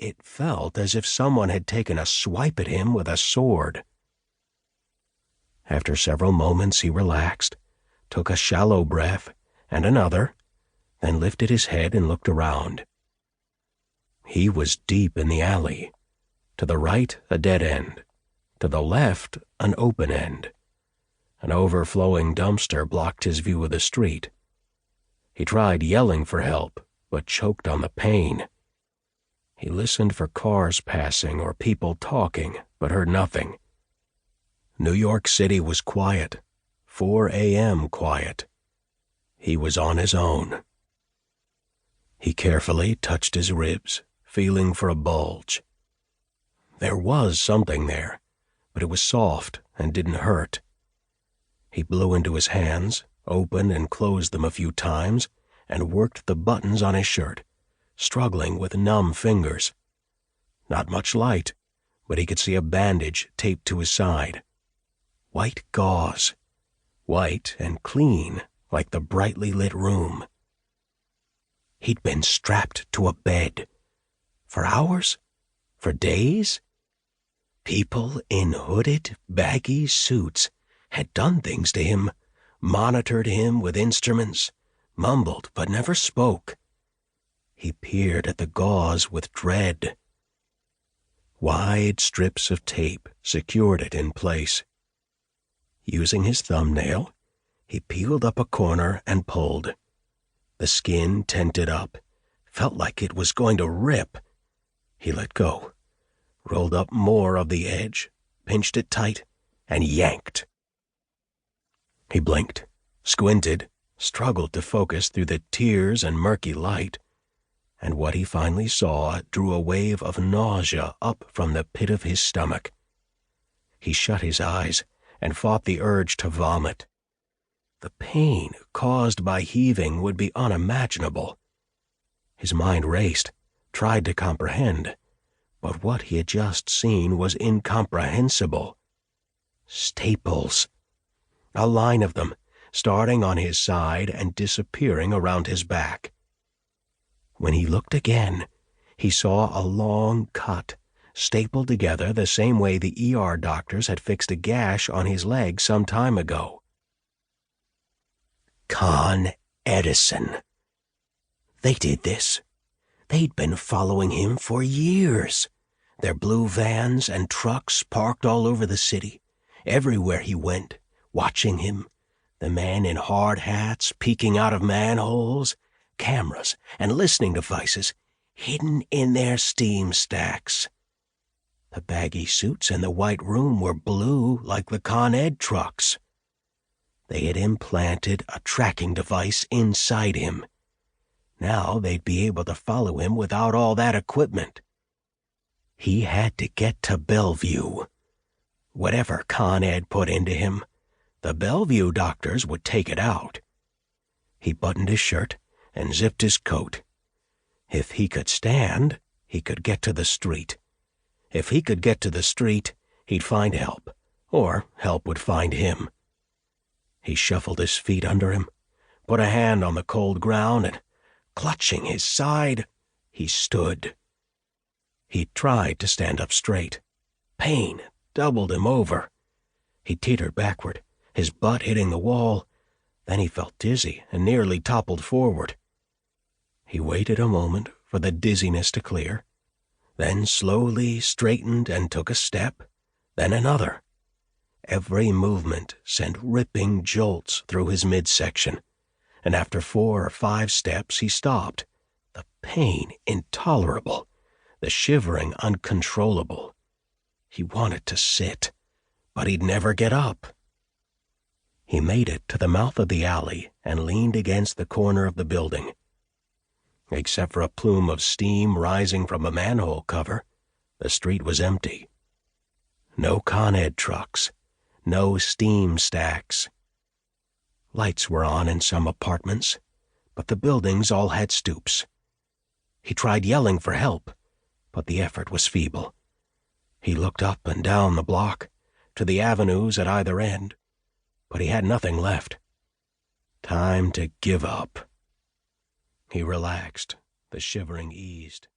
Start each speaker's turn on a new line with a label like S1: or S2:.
S1: it felt as if someone had taken a swipe at him with a sword. After several moments he relaxed, took a shallow breath and another, then lifted his head and looked around. He was deep in the alley. To the right, a dead end. To the left, an open end. An overflowing dumpster blocked his view of the street. He tried yelling for help, but choked on the pain. He listened for cars passing or people talking, but heard nothing. New York City was quiet, 4 a.m. quiet. He was on his own. He carefully touched his ribs, feeling for a bulge. There was something there, but it was soft and didn't hurt. He blew into his hands, opened and closed them a few times, and worked the buttons on his shirt, struggling with numb fingers. Not much light, but he could see a bandage taped to his side. White gauze. White and clean, like the brightly lit room. He'd been strapped to a bed. For hours? For days? People in hooded, baggy suits had done things to him, monitored him with instruments, mumbled but never spoke. He peered at the gauze with dread. Wide strips of tape secured it in place. Using his thumbnail, he peeled up a corner and pulled. The skin tented up, felt like it was going to rip. He let go, rolled up more of the edge, pinched it tight, and yanked. He blinked, squinted, struggled to focus through the tears and murky light, and what he finally saw drew a wave of nausea up from the pit of his stomach. He shut his eyes and fought the urge to vomit. The pain caused by heaving would be unimaginable. His mind raced, tried to comprehend, but what he had just seen was incomprehensible. Staples. A line of them, starting on his side and disappearing around his back. When he looked again, he saw a long cut, stapled together the same way the ER doctors had fixed a gash on his leg some time ago. Con Edison. They did this. They'd been following him for years. Their blue vans and trucks parked all over the city, everywhere he went, watching him, the men in hard hats peeking out of manholes, cameras and listening devices hidden in their steam stacks. The baggy suits in the white room were blue like the Con Ed trucks. They had implanted a tracking device inside him. Now they'd be able to follow him without all that equipment. He had to get to Bellevue. Whatever Con Ed put into him, the Bellevue doctors would take it out. He buttoned his shirt and zipped his coat. If he could stand, he could get to the street. If he could get to the street, he'd find help, or help would find him. He shuffled his feet under him, put a hand on the cold ground, and, clutching his side, he stood. He tried to stand up straight. Pain doubled him over. He teetered backward, his butt hitting the wall. Then he felt dizzy and nearly toppled forward. He waited a moment for the dizziness to clear, then slowly straightened and took a step, then another. Every movement sent ripping jolts through his midsection, and after 4 or 5 steps he stopped, the pain intolerable, the shivering uncontrollable. He wanted to sit, but he'd never get up. He made it to the mouth of the alley and leaned against the corner of the building. Except for a plume of steam rising from a manhole cover, the street was empty. No Con Ed trucks, no steam stacks. Lights were on in some apartments, but the buildings all had stoops. He tried yelling for help, but the effort was feeble. He looked up and down the block, to the avenues at either end, but he had nothing left. Time to give up. He relaxed. The shivering eased.